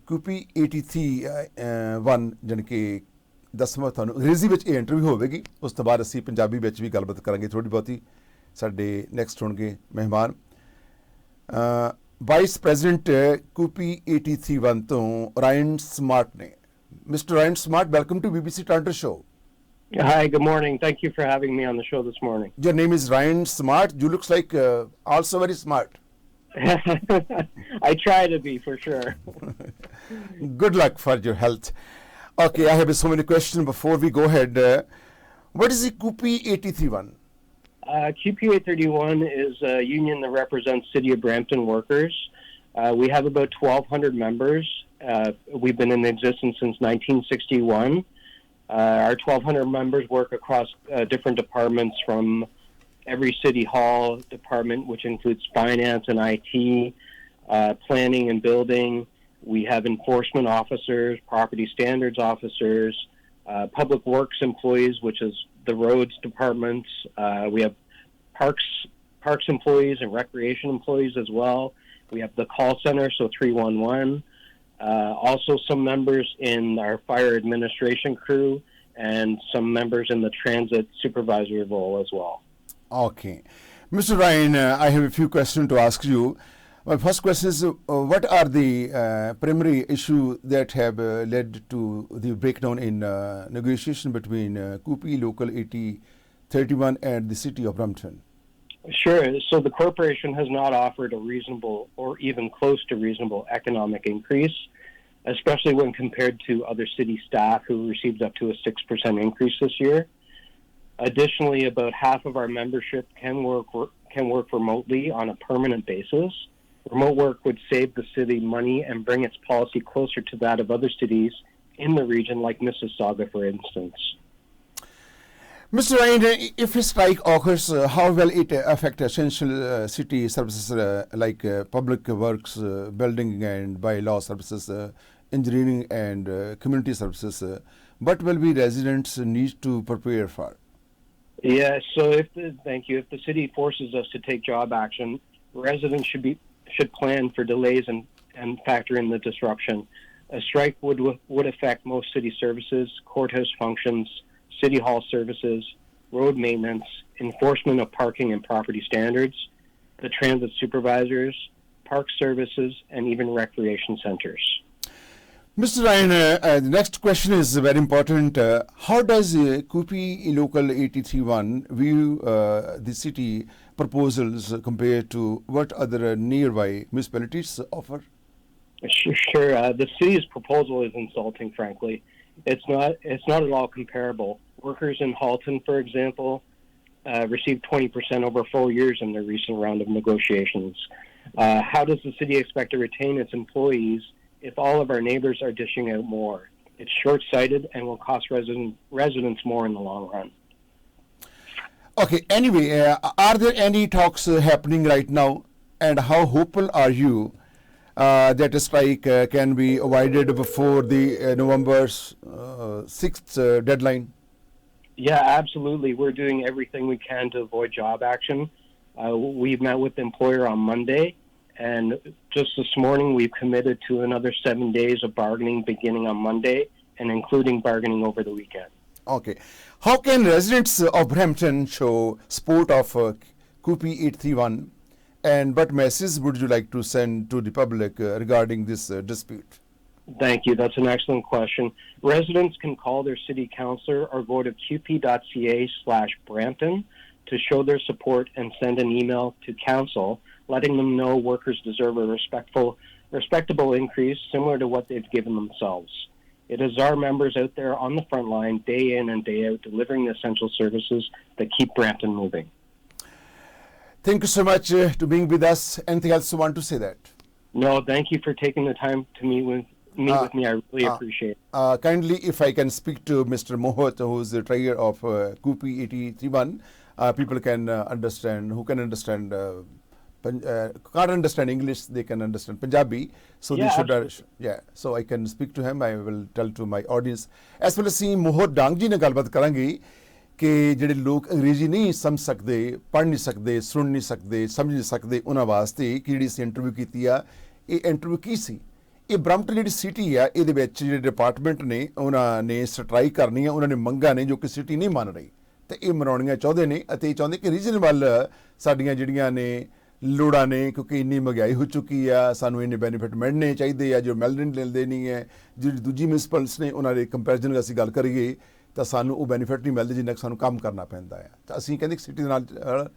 QP 83 ਜਾਣੀ ਕਿ ਦੱਸਵਾਂ ਤੁਹਾਨੂੰ ਅੰਗਰੇਜ਼ੀ ਵਿੱਚ ਇਹ ਇੰਟਰਵਿਊ ਹੋਵੇਗੀ, ਉਸ ਤੋਂ ਬਾਅਦ ਅਸੀਂ ਪੰਜਾਬੀ ਵਿੱਚ ਵੀ ਗੱਲਬਾਤ ਕਰਾਂਗੇ ਥੋੜ੍ਹੀ ਬਹੁਤੀ। ਸਾਡੇ ਨੈਕਸਟ ਹੋਣਗੇ ਮਹਿਮਾਨ ਵਾਈਸ ਪ੍ਰੈਜ਼ੀਡੈਂਟ QP 83 ਤੋਂ ਰਾਇਨ ਸਮਾਰਟ ਨੇ। Mister Ryan Smart, welcome to BBC Toronto show. Hi, good morning. Thank you for having me on the show this morning. Your name is Ryan Smart. You looks like also very smart. I try to be, for sure. Good luck for your health. Okay, I have so many questions before we go ahead. What is the QP 831? QP 831 is a union that represents City of Brampton workers. We have about 1,200 members. We've been in existence since 1961. Our 1,200 members work across different departments, from every city hall department, which includes finance and IT, planning and building. We have enforcement officers, property standards officers, public works employees, which is the roads departments. We have parks employees and recreation employees as well. We have the call center, so 311. Also some members in our fire administration crew and some members in the transit supervisory role as well. Okay. Mr. Ryan, I have a few questions to ask you. My first question is, what are the primary issues that have led to the breakdown in negotiation between QP Local 8031 and the City of Brampton? Sure. So the corporation has not offered a reasonable or even close to reasonable economic increase, especially when compared to other city staff who received up to a 6% increase this year. Additionally, about half of our membership can work remotely on a permanent basis. Remote work would save the city money and bring its policy closer to that of other cities in the region, like Mississauga, for instance. Mr. Ryan, if a strike occurs, how will it affect essential city services like public works, building and bylaw services, engineering and community services? What will be residents need to prepare for? Yeah, so thank you. If the city forces us to take job action, residents should plan for delays and factor in the disruption. A strike would affect most city services, courthouse functions, city hall services, road maintenance, enforcement of parking and property standards, the transit supervisors, park services, and even recreation centers. Mr. Ryan, the next question is very important. How does QP Local 831 view the city proposals compared to what other nearby municipalities offer? Sure. The city's proposal is insulting, frankly. It's not at all comparable. Workers in Halton, for example, received 20% over 4 years in their recent round of negotiations. How does the city expect to retain its employees if all of our neighbors are dishing out more? It's short-sighted and will cost residents more in the long run. Okay, anyway, are there any talks happening right now, and how hopeful are you that a strike can be avoided before the November 6th deadline? Yeah, absolutely. We're doing everything we can to avoid job action. We met with the employer on Monday, and just this morning we've committed to another 7 days of bargaining beginning on Monday and including bargaining over the weekend. Okay. How can residents of Brampton show support of QP 831, and what message would you like to send to the public regarding this dispute? Thank you. That's an excellent question. Residents can call their city councillor or go to qp.ca/Brampton to show their support and send an email to council letting them know workers deserve a respectable increase similar to what they've given themselves. It is our members out there on the front line day in and day out delivering the essential services that keep Brampton moving. Thank you so much to being with us. Anything else you want to say that? No, thank you for taking the time to meet with me. I really appreciate it. Kindly, if I can speak to Mr. Mohit, who is the treasurer of QP 831, people can understand, who can understand, can't understand English, they can understand Punjabi. So they should, so I can speak to him. I will tell to my audience. As well as Mohit Dang ji ne galbat karange ਕਿ ਜਿਹੜੇ ਲੋਕ ਅੰਗਰੇਜ਼ੀ ਨਹੀਂ ਸਮਝ ਸਕਦੇ, ਪੜ੍ਹ ਨਹੀਂ ਸਕਦੇ, ਸੁਣ ਨਹੀਂ ਸਕਦੇ, ਸਮਝ ਨਹੀਂ ਸਕਦੇ, ਉਹਨਾਂ ਵਾਸਤੇ ਕਿ ਜਿਹੜੀ ਅਸੀਂ ਇੰਟਰਵਿਊ ਕੀਤੀ ਆ, ਇਹ ਇੰਟਰਵਿਊ ਕੀ ਸੀ? ਇਹ ਬਰੰਪਟਨ ਜਿਹੜੀ ਸਿਟੀ ਆ ਇਹਦੇ ਵਿੱਚ ਜਿਹੜੇ ਡਿਪਾਰਟਮੈਂਟ ਨੇ ਉਹਨਾਂ ਨੇ ਸਟ੍ਰਾਈਕ ਕਰਨੀ ਆ, ਉਹਨਾਂ ਨੇ ਮੰਗਾਂ ਨੇ ਜੋ ਕਿ ਸਿਟੀ ਨਹੀਂ ਮੰਨ ਰਹੀ ਤੇ ਇਹ ਮਨਾਉਣੀਆਂ ਚਾਹੁੰਦੇ ਨੇ ਅਤੇ ਇਹ ਚਾਹੁੰਦੇ ਕਿ ਰੀਜਨ ਵੱਲ ਸਾਡੀਆਂ ਜਿਹੜੀਆਂ ਨੇ ਲੋੜਾਂ ਨੇ, ਕਿਉਂਕਿ ਇੰਨੀ ਮਹਿੰਗਾਈ ਹੋ ਚੁੱਕੀ ਆ, ਸਾਨੂੰ ਇੰਨੇ ਬੈਨੀਫਿਟ ਮਿਲਣੇ ਚਾਹੀਦੇ ਆ ਜੋ ਮਿਲਦੇ ਨਹੀਂ ਹੈ। ਜਿਹੜੀ ਦੂਜੀ ਮਿਊਨਿਸਪਲਸ ਨੇ ਉਹਨਾਂ ਦੇ ਕੰਪੈਰੀਜ਼ਨ ਅਸੀਂ ਗੱਲ ਕਰੀਏ ਤਾਂ ਸਾਨੂੰ ਉਹ ਬੈਨੀਫਿਟ ਨਹੀਂ ਮਿਲਦੇ ਜਿੰਨਾ ਕੁ ਸਾਨੂੰ ਕੰਮ ਕਰਨਾ ਪੈਂਦਾ ਆ। ਤਾਂ ਅਸੀਂ ਕਹਿੰਦੇ ਸਿਟੀ ਦੇ ਨਾਲ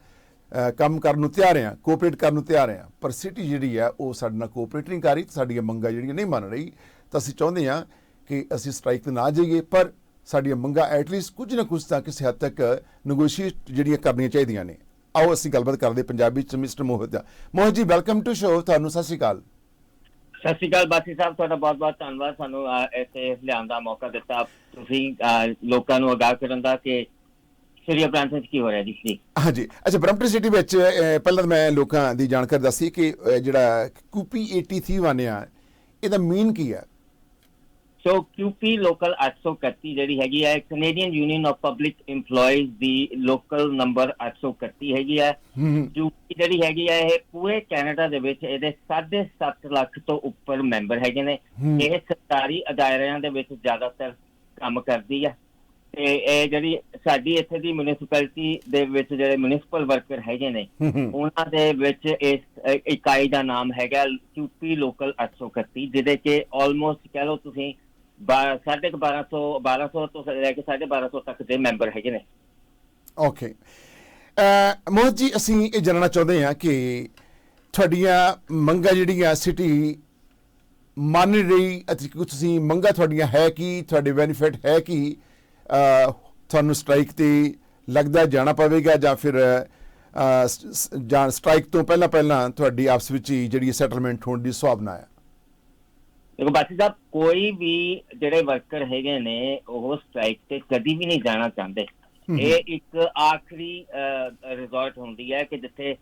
ਕੰਮ ਕਰਨ ਨੂੰ ਤਿਆਰ ਆ, ਕੋਆਪਰੇਟ ਕਰਨ ਨੂੰ ਤਿਆਰ ਆ, ਪਰ ਸਿਟੀ ਜਿਹੜੀ ਆ ਉਹ ਸਾਡੇ ਨਾਲ ਕੋਆਪਰੇਟ ਨਹੀਂ ਕਰ ਰਹੀ, ਸਾਡੀਆਂ ਮੰਗਾਂ ਜਿਹੜੀਆਂ ਨਹੀਂ ਮੰਨ ਰਹੀ। ਤਾਂ ਅਸੀਂ ਚਾਹੁੰਦੇ ਹਾਂ ਕਿ ਅਸੀਂ ਸਟ੍ਰਾਈਕ 'ਤੇ ਨਾ ਜਾਈਏ, ਪਰ ਸਾਡੀਆਂ ਮੰਗਾਂ ਐਟਲੀਸਟ ਕੁਝ ਨਾ ਕੁਝ ਤਾਂ ਕਿਸੇ ਹੱਦ ਤੱਕ ਨੈਗੋਸ਼ੀਏਟ ਜਿਹੜੀਆਂ ਕਰਨੀਆਂ ਚਾਹੀਦੀਆਂ ਨੇ। ਆਓ ਅਸੀਂ ਗੱਲਬਾਤ ਕਰਦੇ ਪੰਜਾਬੀ 'ਚ ਮਿਸਟਰ ਮੋਹਿਤ ਦਾ। ਮੋਹਿਤ ਜੀ, ਵੈਲਕਮ ਟੂ ਸ਼ੋ। ਤੁਹਾਨੂੰ ਸਤਿ ਸ਼੍ਰੀ ਅਕਾਲ। ਸਤਿ ਸ਼੍ਰੀ ਅਕਾਲ ਬਾਸੀ ਸਾਹਿਬ, ਤੁਹਾਡਾ ਬਹੁਤ-ਬਹੁਤ ਧੰਨਵਾਦ ਸਾਨੂੰ ਇੱਥੇ ਲਿਆਉਣ ਦਾ ਮੌਕਾ ਦਿੱਤਾ, ਤੁਸੀਂ ਲੋਕਾਂ ਨੂੰ ਆਗਾਹ ਕਰਨ ਦਾ ਕਿ ਸ੍ਰੀ ਬ੍ਰਾਂਪਟਨ 'ਚ ਕੀ ਹੋ ਰਿਹਾ ਜੀ। ਹਾਂਜੀ, ਅੱਛਾ, ਬਰੰਪਟਨ ਸਿਟੀ ਵਿੱਚ ਪਹਿਲਾਂ ਮੈਂ ਲੋਕਾਂ ਦੀ ਜਾਣਕਾਰੀ ਦੱਸੀ ਕਿ ਜਿਹੜਾ ਕੂਪੀ 8331 ਆ ਇਹਦਾ ਮੀਨ ਕੀ ਹੈ। ਸੋ QP ਲੋਕਲ 831 ਜਿਹੜੀ ਹੈਗੀ ਹੈ Canadian union of public EMPLOYEES the local number 831 ਹੈਗੀ ਹੈ। QP ਜਿਹੜੀ ਹੈਗੀ ਹੈ ਇਹ ਪੂਰੇ ਕੈਨੇਡਾ ਦੇ ਵਿੱਚ ਇਹਦੇ 7.5 ਲੱਖ ਤੋਂ ਉੱਪਰ ਮੈਂਬਰ ਹੈਗੇ ਨੇ। ਇਹ ਸਰਕਾਰੀ ਅਦਾਰਿਆਂ ਦੇ ਵਿੱਚ ਜ਼ਿਆਦਾਤਰ ਕੰਮ ਕਰਦੀ ਹੈ ਤੇ ਇਹ ਜਿਹੜੀ ਸਾਡੀ ਇੱਥੇ ਦੀ ਮਿਊਨਿਸਪੈਲਿਟੀ ਦੇ ਵਿੱਚ ਜਿਹੜੇ ਮਿਊਨਿਸਪਲ ਵਰਕਰ ਹੈਗੇ ਨੇ ਉਹਨਾਂ ਦੇ ਵਿੱਚ ਇਸ ਇਕਾਈ ਦਾ ਨਾਮ ਹੈਗਾ QP ਲੋਕਲ 831, ਜਿਹਦੇ ਕਿ ਆਲਮੋਸਟ ਕਹਿ ਲਓ ਤੁਸੀਂ 1200 ਤੋਂ ਲੈ ਕੇ 1250 ਤੱਕ ਦੇ ਮੈਂਬਰ ਹੈਗੇ ਨੇ। ਓਕੇ ਮੋਹਿਤ ਜੀ, ਅਸੀਂ ਇਹ ਜਾਣਨਾ ਚਾਹੁੰਦੇ ਹਾਂ ਕਿ ਤੁਹਾਡੀਆਂ ਮੰਗਾਂ ਜਿਹੜੀਆਂ ਸਿਟੀ ਮੰਨ ਰਹੀ ਅਤੇ ਤੁਸੀਂ ਮੰਗਾਂ ਤੁਹਾਡੀਆਂ ਹੈ ਕਿ ਤੁਹਾਡੇ ਬੈਨੀਫਿਟ ਹੈ ਕਿ ਤੁਹਾਨੂੰ ਸਟ੍ਰਾਈਕ ਤੇ ਲੱਗਦਾ ਜਾਣਾ ਪਵੇਗਾ ਜਾਂ ਫਿਰ ਸਟ੍ਰਾਈਕ ਤੋਂ ਪਹਿਲਾਂ ਤੁਹਾਡੀ ਆਪਸ ਵਿੱਚ ਹੀ ਜਿਹੜੀ ਸੈਟਲਮੈਂਟ ਹੋਣ ਦੀ ਸੰਭਾਵਨਾ ਹੈ। ਦੇਖੋ ਬਾਸੀ ਸਾਹਿਬ, ਕੋਈ ਵੀ ਜਿਹੜੇ ਵਰਕਰ ਹੈਗੇ ਨੇ ਉਹ ਸਟ੍ਰਾਈਕ ਤੇ ਕਦੀ ਵੀ ਨਹੀਂ ਜਾਣਾ ਚਾਹੁੰਦੇ। ਇਹ ਇੱਕ ਆਖਰੀ ਰਿਜ਼ੋਰਟ ਹੁੰਦੀ ਹੈ ਕਿ ਜਿੱਥੇ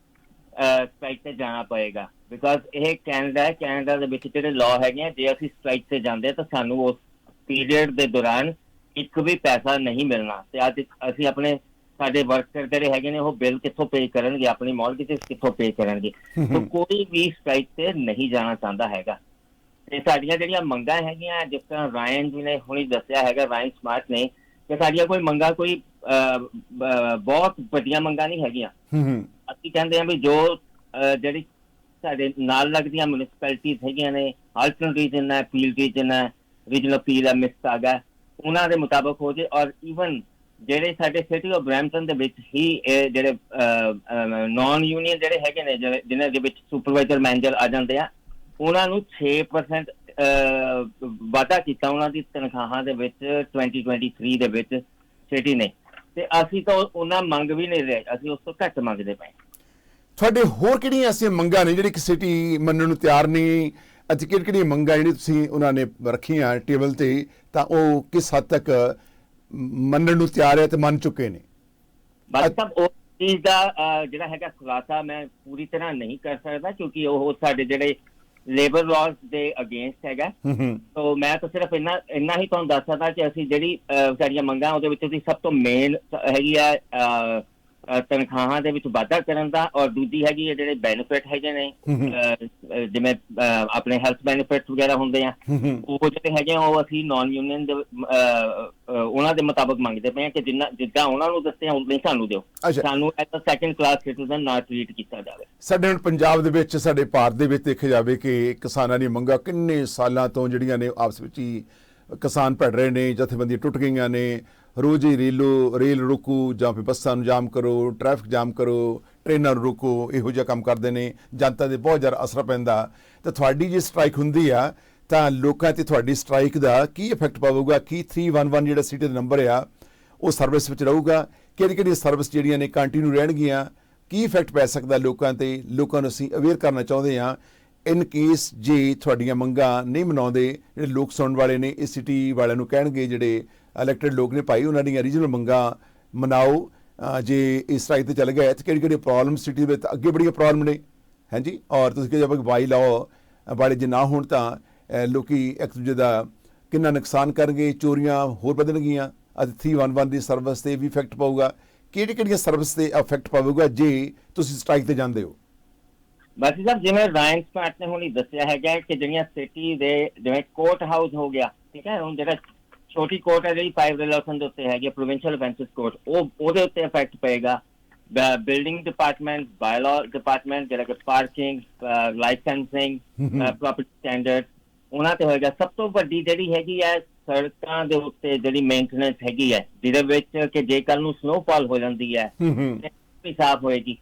ਸਟ੍ਰਾਈਕ ਤੇ ਜਾਣਾ ਪਏਗਾ, ਬਿਕਾਜ਼ ਇਹ ਕੈਨੇਡਾ ਦੇ ਵਿੱਚ ਜਿਹੜੇ ਲਾਅ ਹੈਗੇ ਆ, ਜੇ ਅਸੀਂ ਸਟ੍ਰਾਈਕ ਤੇ ਜਾਂਦੇ ਤਾਂ ਸਾਨੂੰ ਉਸ ਪੀਰੀਅਡ ਦੇ ਦੌਰਾਨ ਇੱਕ ਵੀ ਪੈਸਾ ਨਹੀਂ ਮਿਲਣਾ। ਤੇ ਅੱਜ ਅਸੀਂ ਸਾਡੇ ਵਰਕਰ ਜਿਹੜੇ ਹੈਗੇ ਨੇ ਉਹ ਬਿੱਲ ਕਿੱਥੋਂ ਪੇ ਕਰਨਗੇ, ਆਪਣੀ ਮੌਰਗੇਜ ਕਿੱਥੋਂ ਪੇ ਕਰਨਗੇ। ਤਾਂ ਕੋਈ ਵੀ ਸਟ੍ਰਾਈਕ ਤੇ ਨਹੀਂ ਜਾਣਾ ਚਾਹੁੰਦਾ ਹੈਗਾ। ਤੇ ਸਾਡੀਆਂ ਜਿਹੜੀਆਂ ਮੰਗਾਂ ਹੈਗੀਆਂ, ਜਿਸ ਤਰ੍ਹਾਂ ਰਾਇਨ ਜੀ ਨੇ ਹੁਣੀ ਦੱਸਿਆ ਹੈਗਾ, ਰਾਇਨ ਸਮਾਰਟ ਨੇ, ਕਿ ਸਾਡੀਆਂ ਕੋਈ ਮੰਗਾਂ ਕੋਈ ਬਹੁਤ ਵੱਡੀਆਂ ਮੰਗਾਂ ਨਹੀਂ ਹੈਗੀਆਂ। ਅਸੀਂ ਕਹਿੰਦੇ ਹਾਂ ਵੀ ਜੋ ਜਿਹੜੀ ਸਾਡੇ ਨਾਲ ਲੱਗਦੀਆਂ ਮਿਊਨਿਸਪੈਲਿਟੀਜ਼ ਹੈਗੀਆਂ ਨੇ, ਹਾਲਟਨ ਰੀਜਨ ਹੈ, ਪੀਲ ਰੀਜਨ ਹੈ, ਰੀਜਨਲ ਪੀਲ ਹੈ, ਮਿਸਸਾਗਾ, ਉਹਨਾਂ ਦੇ ਮੁਤਾਬਕ ਹੋ ਜੇ। ਔਰ ਈਵਨ ਜਿਹੜੇ ਸਾਡੇ ਸਿਟੀ ਆਫ ਬਰੈਂਪਟਨ ਦੇ ਵਿੱਚ ਹੀ ਇਹ ਜਿਹੜੇ ਨਾਨ ਯੂਨੀਅਨ ਜਿਹੜੇ ਹੈਗੇ ਨੇ, ਜਿਹਨਾਂ ਦੇ ਵਿੱਚ ਸੁਪਰਵਾਈਜ਼ਰ ਮੈਨੇਜਰ ਆ ਜਾਂਦੇ ਆ, ਉਹਨਾਂ ਨੂੰ 6% ਵਾਧਾ ਕੀਤਾ ਉਹਨਾਂ ਦੀ ਤਨਖਾਹਾਂ ਦੇ ਵਿੱਚ 2023 ਦੇ ਵਿੱਚ ਸਿਟੀ ਨੇ। ਤੇ ਅਸੀਂ ਤਾਂ ਉਹਨਾਂ ਮੰਗ ਵੀ ਨਹੀਂ ਰਹੇ, ਅਸੀਂ ਉਸ ਤੋਂ ਘੱਟ ਮੰਗਦੇ ਪਏ। ਤੁਹਾਡੇ ਹੋਰ ਕਿਹੜੀਆਂ ਐਸੀਆਂ ਮੰਗਾਂ ਨੇ ਜਿਹੜੀ ਕਿ ਸਿਟੀ ਮੰਨਣ ਨੂੰ ਤਿਆਰ ਨਹੀਂ, ਅਤੇ ਕਿਹੜੀਆਂ ਮੰਗਾਂ ਜਿਹੜੀਆਂ ਤੁਸੀਂ ਉਹਨਾਂ ਨੇ ਰੱਖੀਆਂ ਟੇਬਲ ਤੇ ਤਾਂ ਉਹ ਕਿਸ ਹੱਦ ਤੱਕ ਮੰਨਣ ਨੂੰ ਤਿਆਰ ਹੈ ਤੇ ਮੰਨ ਚੁੱਕੇ ਨੇ? ਬਾਕੀ ਸਭ ਉਹ ਚੀਜ਼ ਦਾ ਜਿਹੜਾ ਹੈਗਾ ਖੁਲਾਸਾ ਮੈਂ ਪੂਰੀ ਤਰ੍ਹਾਂ ਨਹੀਂ ਕਰ ਸਕਦਾ, ਕਿਉਂਕਿ ਉਹ ਸਾਡੇ ਜਿਹੜੇ ਲੇਬਰ ਲਾਜ਼ ਦੇ ਅਗੇਂਸਟ ਹੈਗਾ। ਸੋ ਮੈਂ ਤਾਂ ਸਿਰਫ ਇੰਨਾ ਹੀ ਤੁਹਾਨੂੰ ਦੱਸ ਸਕਦਾ ਕਿ ਅਸੀਂ ਜਿਹੜੀ ਸਾਡੀਆਂ ਮੰਗਾਂ ਉਹਦੇ ਵਿੱਚ ਦੀ ਸਭ ਤੋਂ ਮੇਨ ਹੈਗੀ ਆ ਤਨਖਾਹਾਂ ਦੇ ਵਿੱਚ ਵਾਧਾ ਕਰਨ ਦਾ, ਔਰ ਦੂਜੀ ਹੈਗੀ ਹੈ ਜਿਹੜੇ ਬੈਨੀਫਿਟ ਹੈਗੇ ਨੇ, ਜਿਵੇਂ ਆਪਣੇ ਹੈਲਥ ਬੈਨੀਫਿਟ ਵਗੈਰਾ ਹੁੰਦੇ ਆ, ਉਹ ਜਿਹੜੇ ਹੈਗੇ ਆ ਉਹ ਅਸੀਂ ਨਾਨ ਯੂਨੀਅਨ ਦੇ ਉਹਨਾਂ ਦੇ ਮੁਤਾਬਕ ਮੰਗਦੇ ਪਏ ਆ ਕਿ ਜਿੱਦਾਂ ਉਹਨਾਂ ਨੂੰ ਦੱਸਿਆ ਉਦਾਂ ਹੀ ਸਾਨੂੰ ਦਿਓ, ਸਾਨੂੰ as a second class citizen ਨਾ ਟ੍ਰੀਟ ਕੀਤਾ ਜਾਵੇ। ਸਾਡੇ ਹੁਣ ਪੰਜਾਬ ਦੇ ਵਿੱਚ, ਸਾਡੇ ਭਾਰਤ ਦੇ ਵਿੱਚ ਦੇਖਿਆ ਜਾਵੇ ਕਿ ਕਿਸਾਨਾਂ ਦੀਆਂ ਮੰਗਾਂ ਕਿੰਨੇ ਸਾਲਾਂ ਤੋਂ ਜਿਹੜੀਆਂ ਨੇ ਆਪਸ ਵਿੱਚ ਹੀ ਕਿਸਾਨ ਭਿੜ ਰਹੇ ਨੇ, ਜਥੇਬੰਦੀਆਂ ਟੁੱਟ ਗਈਆਂ ਨੇ, ਰੋਜ਼ ਹੀ ਰੇਲ ਰੋਕੋ ਜਾਂ ਫਿਰ ਬੱਸਾਂ ਨੂੰ ਜਾਮ ਕਰੋ, ਟ੍ਰੈਫਿਕ ਜਾਮ ਕਰੋ, ਟ੍ਰੇਨਾਂ ਨੂੰ ਰੋਕੋ, ਇਹੋ ਜਿਹਾ ਕੰਮ ਕਰਦੇ ਨੇ, ਜਨਤਾ ਦੇ ਬਹੁਤ ਜ਼ਿਆਦਾ ਅਸਰ ਪੈਂਦਾ। ਤਾਂ ਤੁਹਾਡੀ ਜੇ ਸਟ੍ਰਾਈਕ ਹੁੰਦੀ ਆ ਤਾਂ ਲੋਕਾਂ 'ਤੇ ਤੁਹਾਡੀ ਸਟ੍ਰਾਈਕ ਦਾ ਕੀ ਇਫੈਕਟ ਪਵੇਗਾ? ਕੀ 311 ਜਿਹੜਾ ਸਿਟੀ ਦਾ ਨੰਬਰ ਆ ਉਹ ਸਰਵਿਸ ਵਿੱਚ ਰਹੂਗਾ? ਕਿਹੜੀਆਂ ਸਰਵਿਸ ਜਿਹੜੀਆਂ ਨੇ ਕੰਟੀਨਿਊ ਰਹਿਣਗੀਆਂ? ਕੀ ਇਫੈਕਟ ਪੈ ਸਕਦਾ ਲੋਕਾਂ 'ਤੇ? ਲੋਕਾਂ ਨੂੰ ਅਸੀਂ ਅਵੇਅਰ ਕਰਨਾ ਚਾਹੁੰਦੇ ਹਾਂ ਇਨ ਕੇਸ ਜੇ ਤੁਹਾਡੀਆਂ ਮੰਗਾਂ ਨਹੀਂ ਮਨਾਉਂਦੇ। ਜਿਹੜੇ ਲੋਕ ਸੁਣਨ ਵਾਲੇ ਨੇ ਇਹ ਸਿਟੀ ਵਾਲਿਆਂ ਨੂੰ ਕਹਿਣਗੇ, ਜਿਹੜੇ ਇਲੈਕਟਡ ਲੋਕ ਨੇ, ਭਾਈ ਉਹਨਾਂ ਦੀਆਂ ਰੀਜਨਲ ਮੰਗਾਂ ਮਨਾਓ। ਜੇ ਇਸ ਸਟ੍ਰਾਈਕ 'ਤੇ ਚੱਲ ਗਏ ਤਾਂ ਕਿਹੜੀ ਪ੍ਰੋਬਲਮ ਸਿਟੀ ਵਿੱਚ ਅੱਗੇ ਬੜੀਆਂ ਪ੍ਰੋਬਲਮ ਨੇ, ਹਾਂਜੀ। ਔਰ ਤੁਸੀਂ ਕਿਹਾ ਜਾਵੇ ਬਾਈ ਲਾਓ ਵਾਲੇ ਜੇ ਨਾ ਹੋਣ ਤਾਂ ਲੋਕੀ ਇੱਕ ਦੂਜੇ ਦਾ ਕਿੰਨਾ ਨੁਕਸਾਨ ਕਰਨਗੇ, ਚੋਰੀਆਂ ਹੋਰ ਵਧਣਗੀਆਂ, ਅਤੇ 311 ਦੀ ਸਰਵਿਸ 'ਤੇ ਵੀ ਇਫੈਕਟ ਪਊਗਾ। ਕਿਹੜੀਆਂ ਸਰਵਿਸ 'ਤੇ ਇਫੈਕਟ ਪਵੇਗਾ ਜੇ ਤੁਸੀਂ ਸਟ੍ਰਾਈਕ 'ਤੇ ਜਾਂਦੇ ਹੋ? ਬਾਕੀ ਸਾਹਿਬ ਜਿਵੇਂ ਰਾਇਨ ਸਮਾਰਟ ਨੇ ਹੁਣੀ ਦੱਸਿਆ ਹੈਗਾ ਕਿ ਜਿਹੜੀਆਂ ਸਿਟੀ ਦੇ ਜਿਵੇਂ ਕੋਰਟ ਹਾਊਸ ਹੋ ਗਿਆ, ਠੀਕ ਹੈ, ਹੁਣ ਜਿਹੜਾ ਛੋਟੀ ਕੋਰਟ ਹੈ ਜਿਹੜੀ 5 ਰਿਲੇਸ਼ਨ ਦੇ ਉੱਤੇ ਹੈਗੀ ਪ੍ਰੋਵਿੰਸ਼ੀਅਲ ਅਫੈਂਸਿਸ ਕੋਰਟ, ਉਹਦੇ ਉੱਤੇ ਇਫੈਕਟ ਪਏਗਾ। ਬਿਲਡਿੰਗ ਡਿਪਾਰਟਮੈਂਟ, ਬਾਇਲੋ ਡਿਪਾਰਟਮੈਂਟ, ਜਿਹੜਾ ਕਿ ਪਾਰਕਿੰਗ, ਲਾਇਸੈਂਸਿੰਗ, ਪ੍ਰੋਪਰਟੀ ਸਟੈਂਡਰਡ, ਉਹਨਾਂ ਤੇ ਹੋਏਗਾ। ਸਭ ਤੋਂ ਵੱਡੀ ਜਿਹੜੀ ਹੈਗੀ ਹੈ ਸੜਕਾਂ ਦੇ ਉੱਤੇ ਜਿਹੜੀ ਮੇਨਟੇਨੈਂਸ ਹੈਗੀ ਹੈ, ਜਿਹਦੇ ਵਿੱਚ ਕਿ ਜੇ ਕੱਲ ਨੂੰ ਸਨੋਫਾਲ ਹੋ ਜਾਂਦੀ ਹੈ ਵੀ ਸਾਫ਼ ਹੋਏਗੀ।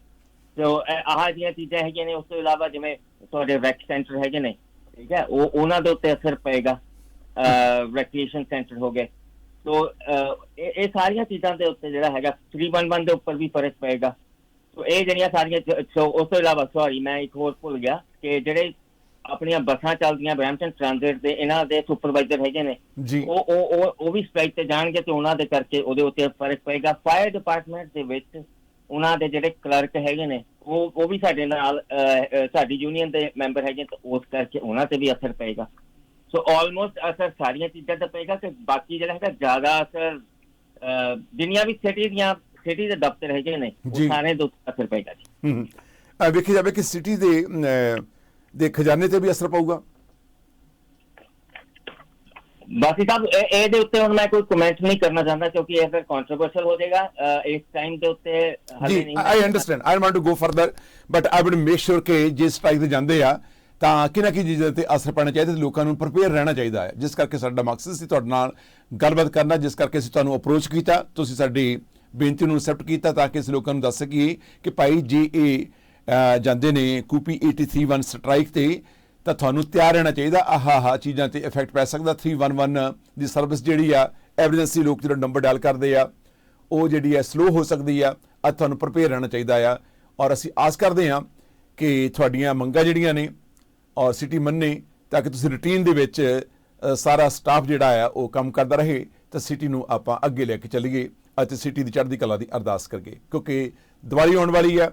ਸੋ ਆਹ ਜਿਹੀਆਂ ਚੀਜ਼ਾਂ ਹੈਗੀਆਂ ਨੇ। ਉਸ ਤੋਂ ਇਲਾਵਾ ਜਿਵੇਂ ਤੁਹਾਡੇ ਰੈਕ ਸੈਂਟਰ ਹੈਗੇ ਨੇ, ਠੀਕ ਹੈ, ਉਹਨਾਂ ਦੇ ਉੱਤੇ ਅਸਰ ਪਏਗਾ। ਰੈਕ੍ਰੀਏਸ਼ਨ ਸੈਂਟਰ ਹੋ ਗਏ। ਸੋ ਇਹ ਸਾਰੀਆਂ ਚੀਜ਼ਾਂ ਦੇ ਉੱਤੇ ਜਿਹੜਾ ਹੈਗਾ 311 ਦੇ ਉੱਪਰ ਵੀ ਫਰਕ ਪਏਗਾ। ਸੋ ਇਹ ਜਿਹੜੀਆਂ ਸਾਰੀਆਂ, ਉਸ ਤੋਂ ਇਲਾਵਾ ਸੌਰੀ ਮੈਂ ਇੱਕ ਹੋਰ ਭੁੱਲ ਗਿਆ ਕਿ ਜਿਹੜੇ ਆਪਣੀਆਂ ਬੱਸਾਂ ਚੱਲਦੀਆਂ ਬਰੈਂਪਟਨ ਟ੍ਰਾਂਜ਼ਿਟ ਦੇ, ਇਹਨਾਂ ਦੇ ਸੁਪਰਵਾਈਜ਼ਰ ਹੈਗੇ ਨੇ ਜੀ, ਉਹ ਵੀ ਸਟ੍ਰਾਈਕ ਤੇ ਜਾਣਗੇ ਤੇ ਉਹਨਾਂ ਦੇ ਕਰਕੇ ਉਹਦੇ ਉੱਤੇ ਫਰਕ ਪਏਗਾ। ਫਾਇਰ ਡਿਪਾਰਟਮੈਂਟ ਦੇ ਵਿੱਚ ਉਹਨਾਂ ਦੇ ਜਿਹੜੇ ਕਲਰਕ ਹੈਗੇ ਨੇ ਉਹ ਵੀ ਸਾਡੇ ਨਾਲ ਸਾਡੀ ਯੂਨੀਅਨ ਦੇ ਮੈਂਬਰ ਹੈਗੇ, ਤੇ ਉਸ ਕਰਕੇ ਉਹਨਾਂ ਤੇ ਵੀ ਅਸਰ ਪਏਗਾ। ਸੋ ਆਲਮੋਸਟ ਅਸਰ ਸਾਰੀਆਂ ਚੀਜ਼ਾਂ ਤੇ ਪਏਗਾ। ਕਿ ਬਾਕੀ ਜਿਹੜਾ ਹੈਗਾ ਜ਼ਿਆਦਾ ਅਸਰ ਜਿੰਨੀਆਂ ਵੀ ਸਿਟੀ ਦੇ ਦਫ਼ਤਰ ਹੈਗੇ ਨੇ ਉਹ ਸਾਰੇ ਦੇ ਉੱਤੇ ਅਸਰ ਪਏਗਾ ਜੀ। ਵੇਖਿਆ ਜਾਵੇ ਕਿ ਸਿਟੀ ਦੇ ਖਜ਼ਾਨੇ ਤੇ ਵੀ ਅਸਰ ਪਊਗਾ। ਬਾਕੀ ਸਾਹਿਬ ਇਹਦੇ ਉੱਤੇ ਹੁਣ ਮੈਂ ਕੋਈ ਕਮੈਂਟ ਨਹੀਂ ਕਰਨਾ ਚਾਹੁੰਦਾ ਕਿਉਂਕਿ ਇਹ ਫਿਰ ਕੰਟਰੋਵਰਸ਼ੀਅਲ ਹੋ ਜਾਏਗਾ ਇਸ ਟਾਈਮ ਦੇ ਉੱਤੇ। ਜੀ, I understand, I want to go further, but I would make sure ਕਿ ਜੇ ਸਟ੍ਰਾਈਕ ਤੇ ਜਾਂਦੇ ਆ ਤਾਂ ਕਿਹਨਾਂ ਕੀ ਚੀਜ਼ਾਂ ਤੇ ਅਸਰ ਪੈਣਾ ਚਾਹੀਦਾ ਤੇ ਲੋਕਾਂ ਨੂੰ ਪ੍ਰੀਪੇਅਰ ਰਹਿਣਾ ਚਾਹੀਦਾ ਹੈ। ਜਿਸ ਕਰਕੇ ਸਾਡਾ ਮਕਸਦ ਸੀ ਤੁਹਾਡੇ ਨਾਲ ਗੱਲਬਾਤ ਕਰਨਾ, ਜਿਸ ਕਰਕੇ ਅਸੀਂ ਤੁਹਾਨੂੰ ਅਪਰੋਚ ਕੀਤਾ, ਤੁਸੀਂ ਸਾਡੀ ਬੇਨਤੀ ਨੂੰ ਐਕਸੈਪਟ ਕੀਤਾ ਤਾਂ ਕਿ ਅਸੀਂ ਲੋਕਾਂ ਨੂੰ ਦੱਸ ਸਕੀਏ ਕਿ ਭਾਈ ਜੇ ਇਹ ਜਾਂਦੇ ਨੇ ਕੂਪੀ 8331 ਸਟ੍ਰਾਈਕ ਤੇ ਤਾਂ ਤੁਹਾਨੂੰ ਤਿਆਰ ਰਹਿਣਾ ਚਾਹੀਦਾ। ਆਹ ਚੀਜ਼ਾਂ ਤੇ ਇਫੈਕਟ ਪੈ ਸਕਦਾ। 311 ਦੀ ਸਰਵਿਸ ਜਿਹੜੀ ਆ, ਐਮਰਜੈਂਸੀ ਲੋਕ ਜਿਹੜਾ ਨੰਬਰ ਡਾਇਲ ਕਰਦੇ ਆ, ਉਹ ਜਿਹੜੀ ਹੈ ਸਲੋ ਹੋ ਸਕਦੀ ਆ। ਅੱਜ ਤੁਹਾਨੂੰ ਪ੍ਰੀਪੇਅਰ ਰਹਿਣਾ ਚਾਹੀਦਾ ਆ। ਔਰ ਅਸੀਂ ਆਸ ਕਰਦੇ ਹਾਂ ਕਿ ਤੁਹਾਡੀਆਂ ਮੰਗਾਂ ਜਿਹੜੀਆਂ ਨੇ ਔਰ ਸਿਟੀ ਮੰਨੇ ਤਾਂ ਕਿ ਤੁਸੀਂ ਰੂਟੀਨ ਦੇ ਵਿੱਚ ਸਾਰਾ ਸਟਾਫ ਜਿਹੜਾ ਆ ਉਹ ਕੰਮ ਕਰਦਾ ਰਹੇ ਤਾਂ ਸਿਟੀ ਨੂੰ ਆਪਾਂ ਅੱਗੇ ਲੈ ਕੇ ਚੱਲੀਏ ਅਤੇ ਸਿਟੀ ਦੀ ਚੜ੍ਹਦੀ ਕਲਾ ਦੀ ਅਰਦਾਸ ਕਰੀਏ। ਕਿਉਂਕਿ ਦੀਵਾਲੀ ਆਉਣ ਵਾਲੀ ਆ,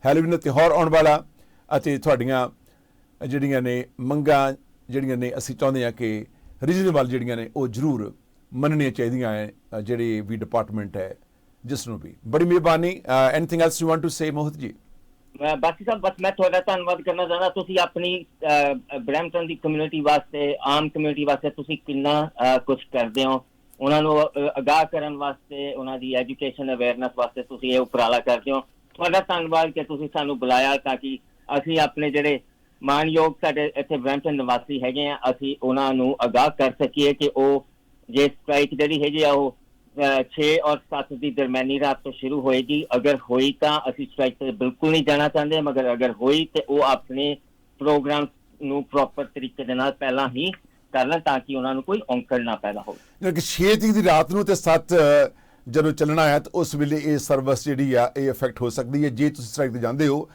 ਹੈਲੋਵੀਨ ਦਾ ਤਿਉਹਾਰ ਆਉਣ ਵਾਲਾ, ਅਤੇ ਤੁਹਾਡੀਆਂ ਜਿਹੜੀਆਂ ਨੇ ਮੰਗਾਂ ਜਿਹੜੀਆਂ ਨੇ ਅਸੀਂ ਚਾਹੁੰਦੇ ਹਾਂ ਕਿ ਰੀਜਨੇਬਲ ਜਿਹੜੀਆਂ ਨੇ ਉਹ ਜ਼ਰੂਰ ਮੰਨਣੀਆਂ ਚਾਹੀਦੀਆਂ ਹੈ ਜਿਹੜੀ ਵੀ ਡਿਪਾਰਟਮੈਂਟ ਹੈ ਜਿਸ ਨੂੰ ਵੀ। ਬੜੀ ਮਿਹਰਬਾਨੀ। Anything else you want to say Mohit ji? ਬਾਕੀ ਸਾਹਿਬ ਬਸ ਮੈਂ ਤੁਹਾਡਾ ਧੰਨਵਾਦ ਕਰਨਾ ਚਾਹੁੰਦਾ। ਤੁਸੀਂ ਆਪਣੀ ਬਰੈਂਪਟਨ ਦੀ ਕਮਿਊਨਿਟੀ ਵਾਸਤੇ, ਆਮ ਕਮਿਊਨਿਟੀ ਵਾਸਤੇ ਤੁਸੀਂ ਕਿੰਨਾ ਕੁਝ ਕਰਦੇ ਹੋ। ਉਹਨਾਂ ਨੂੰ ਅਗਾਹ ਕਰਨ ਵਾਸਤੇ, ਉਹਨਾਂ ਦੀ ਐਜੂਕੇਸ਼ਨ ਅਵੇਅਰਨੈਸ ਵਾਸਤੇ ਤੁਸੀਂ ਇਹ ਉਪਰਾਲਾ ਕਰਦੇ ਹੋ। ਤੁਹਾਡਾ ਧੰਨਵਾਦ ਕਿ ਤੁਸੀਂ ਸਾਨੂੰ ਬੁਲਾਇਆ ਤਾਂ ਕਿ ਅਸੀਂ ਆਪਣੇ ਜਿਹੜੇ ਮਾਣਯੋਗ ਸਾਡੇ ਇੱਥੇ ਬਰੈਂਪਟਨ ਨਿਵਾਸੀ ਹੈਗੇ ਆ, ਅਸੀਂ ਉਹਨਾਂ ਨੂੰ ਅਗਾਹ ਕਰ ਸਕੀਏ ਕਿ ਉਹ ਜੇ ਸਟ੍ਰਾਈਕ ਜਿਹੜੀ ਹੈਗੀ ਆ ਉਹ 6 ਔਰ 7 ਦੀ ਦਰਮਿਆਨੀ ਰਾਤ ਤੋਂ ਸ਼ੁਰੂ ਹੋਏਗੀ। ਅਗਰ ਹੋਈ ਤਾਂ ਅਸੀਂ ਸਟ੍ਰਾਈਕ ਤੇ ਬਿਲਕੁਲ ਨਹੀਂ ਜਾਣਾ ਚਾਹੁੰਦੇ, ਮਗਰ ਅਗਰ ਹੋਈ ਤੇ ਉਹ ਆਪਣੇ ਪ੍ਰੋਗਰਾਮ ਨੂੰ ਪ੍ਰੋਪਰ ਤਰੀਕੇ ਦੇ ਨਾਲ ਪਹਿਲਾਂ ਹੀ ਕਰ ਲੈਣ ਤਾਂ ਕਿ ਉਹਨਾਂ ਨੂੰ ਕੋਈ ਔਂਕੜ ਨਾ ਪੈਦਾ ਹੋਵੇ। 6 ਤਰੀਕ ਦੀ ਰਾਤ ਨੂੰ ਤੇ 7 ਜਦੋਂ ਚੱਲਣਾ ਹੈ ਤਾਂ ਉਸ ਵੇਲੇ ਇਹ ਸਰਵਿਸ ਜਿਹੜੀ ਆ ਇਹ ਇਫੈਕਟ ਹੋ ਸਕਦੀ ਹੈ ਜੇ ਤੁਸੀਂ ਸਟ੍ਰਾਈਕ ਤੇ ਜਾਂਦੇ ਹੋ।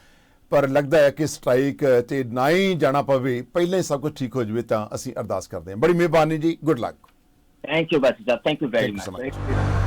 ਪਰ ਲੱਗਦਾ ਹੈ ਕਿ ਸਟ੍ਰਾਈਕ ਤੇ ਨਾ ਹੀ ਜਾਣਾ ਪਵੇ, ਪਹਿਲਾਂ ਹੀ ਸਭ ਕੁਝ ਠੀਕ ਹੋ ਜਾਵੇ ਤਾਂ ਅਸੀਂ ਅਰਦਾਸ ਕਰਦੇ ਹਾਂ। ਬੜੀ ਮਿਹਰਬਾਨੀ ਜੀ, ਗੁੱਡ ਲੱਕ। ਥੈਂਕ ਯੂ ਬਾਸੀ ਸਾਹਿਬ, thank you very Thank you so much.